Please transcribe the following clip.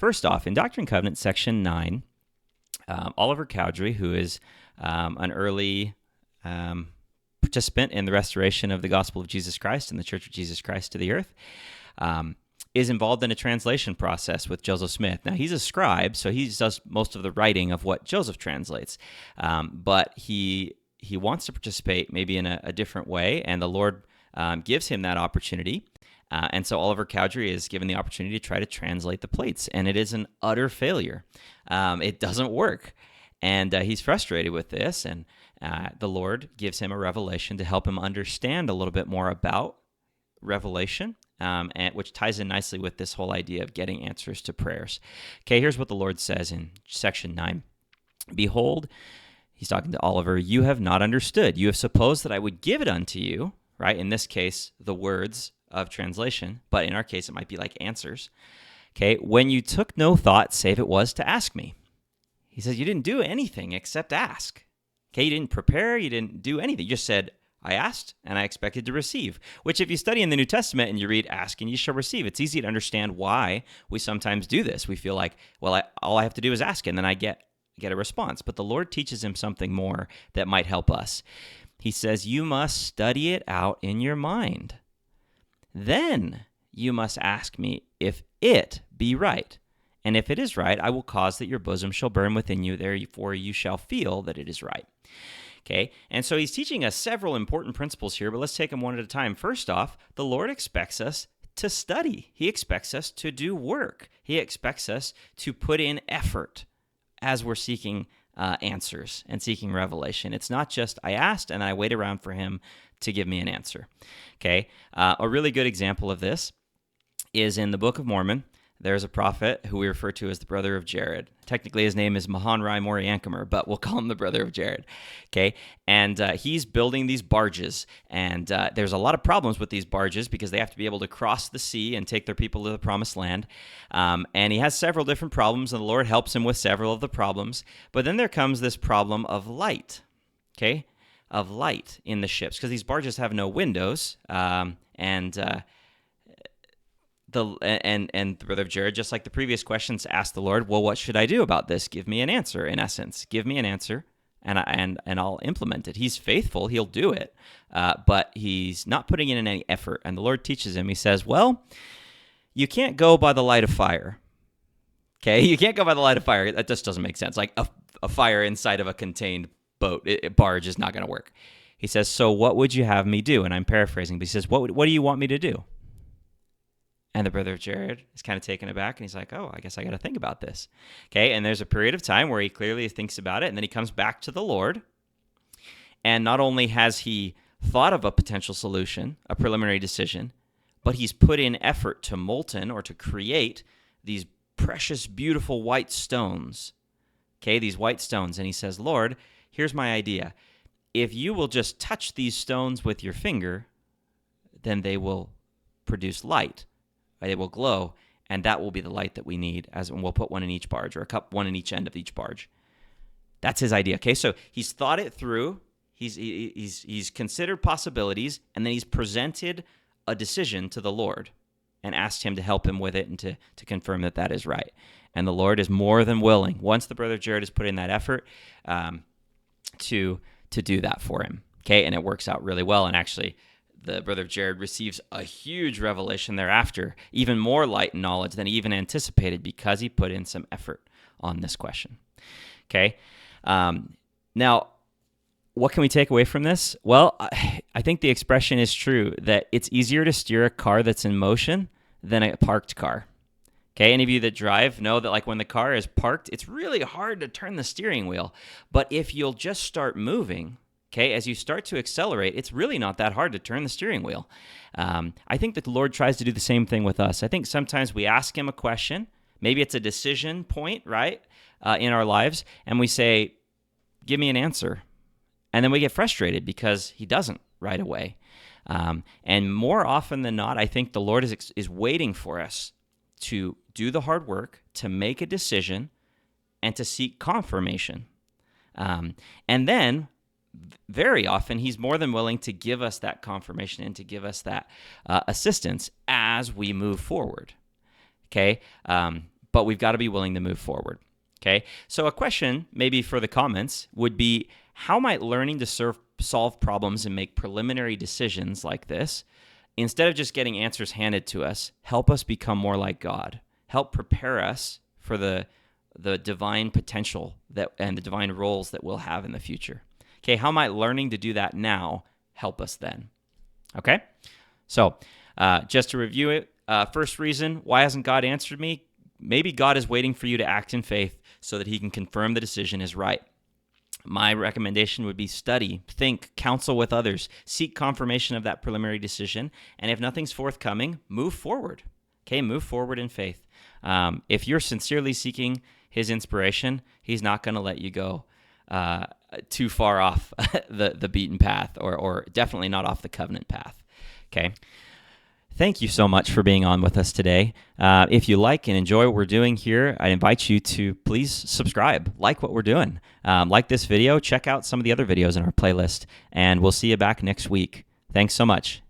first off, in Doctrine and Covenants, section 9, Oliver Cowdery, who is an early participant in the restoration of the gospel of Jesus Christ and the Church of Jesus Christ to the earth, is involved in a translation process with Joseph Smith. Now, he's a scribe, so he does most of the writing of what Joseph translates, but he wants to participate maybe in a different way, and the Lord gives him that opportunity. And so Oliver Cowdery is given the opportunity to try to translate the plates, and it is an utter failure. It doesn't work, and he's frustrated with this, and the Lord gives him a revelation to help him understand a little bit more about Revelation, which ties in nicely with this whole idea of getting answers to prayers. Okay, here's what the Lord says in section 9. Behold, he's talking to Oliver, you have not understood. You have supposed that I would give it unto you, right? In this case, the words of translation, but in our case, it might be like answers. Okay, when you took no thought, save it was to ask me. He says, you didn't do anything except ask. Okay, you didn't prepare, you didn't do anything. You just said, I asked, and I expected to receive, which if you study in the New Testament and you read, ask and you shall receive, it's easy to understand why we sometimes do this. We feel like, well, all I have to do is ask, and then I get a response. But the Lord teaches him something more that might help us. He says, you must study it out in your mind. Then you must ask me if it be right. And if it is right, I will cause that your bosom shall burn within you, therefore you shall feel that it is right. Okay, and so he's teaching us several important principles here, but let's take them one at a time. First off, the Lord expects us to study. He expects us to do work. He expects us to put in effort as we're seeking answers and seeking revelation. It's not just I asked and I wait around for him to give me an answer. Okay, a really good example of this is in the Book of Mormon. There's a prophet who we refer to as the brother of Jared. Technically, his name is Mahonri Moriankumer, but we'll call him the brother of Jared. Okay, and he's building these barges, and there's a lot of problems with these barges because they have to be able to cross the sea and take their people to the promised land. And he has several different problems, and the Lord helps him with several of the problems. But then there comes this problem of light. Okay, of light in the ships because these barges have no windows, and the brother of Jared, just like the previous questions, asked the Lord, well, what should I do about this? Give me an answer, in essence. Give me an answer, and I'll implement it. He's faithful. He'll do it, but he's not putting in any effort. And the Lord teaches him. He says, well, you can't go by the light of fire. Okay? You can't go by the light of fire. That just doesn't make sense. Like a fire inside of a contained barge is not going to work. He says, so what would you have me do? And I'm paraphrasing, but he says, what do you want me to do? And the brother of Jared is kind of taken aback, and he's like, oh, I guess I got to think about this. Okay, and there's a period of time where he clearly thinks about it, and then he comes back to the Lord. And not only has he thought of a potential solution, a preliminary decision, but he's put in effort to molten or to create these precious, beautiful white stones. Okay, these white stones. And he says, Lord, here's my idea. If you will just touch these stones with your finger, then they will produce light. They will glow, and that will be the light that we need. And we'll put one in each barge, or one in each end of each barge. That's his idea. Okay, so he's thought it through. He's considered possibilities, and then he's presented a decision to the Lord and asked him to help him with it and to confirm that that is right. And the Lord is more than willing, once the brother Jared has put in that effort, to do that for him. Okay, and it works out really well. And actually, the brother of Jared receives a huge revelation thereafter, even more light and knowledge than he even anticipated because he put in some effort on this question. Okay, now, what can we take away from this? Well, I think the expression is true that it's easier to steer a car that's in motion than a parked car. Okay, any of you that drive know that like when the car is parked, it's really hard to turn the steering wheel. But if you'll just start moving, okay, as you start to accelerate, it's really not that hard to turn the steering wheel. I think that the Lord tries to do the same thing with us. I think sometimes we ask him a question. Maybe it's a decision point, right, in our lives, and we say, give me an answer. And then we get frustrated because he doesn't right away. And more often than not, I think the Lord is waiting for us to do the hard work, to make a decision, and to seek confirmation. And then very often, he's more than willing to give us that confirmation and to give us that assistance as we move forward. Okay, but we've got to be willing to move forward. Okay, so a question maybe for the comments would be, how might learning to solve problems and make preliminary decisions like this, instead of just getting answers handed to us, help us become more like God? Help prepare us for the divine potential and the divine roles that we'll have in the future. Okay, how might learning to do that now help us then? Okay, so just to review it, first reason, why hasn't God answered me? Maybe God is waiting for you to act in faith so that he can confirm the decision is right. My recommendation would be study, think, counsel with others, seek confirmation of that preliminary decision, and if nothing's forthcoming, move forward. Okay, move forward in faith. If you're sincerely seeking his inspiration, he's not going to let you go too far off the beaten path, or definitely not off the covenant path. Okay. Thank you so much for being on with us today. If you like and enjoy what we're doing here, I invite you to please subscribe, like what we're doing. Like this video, check out some of the other videos in our playlist, and we'll see you back next week. Thanks so much.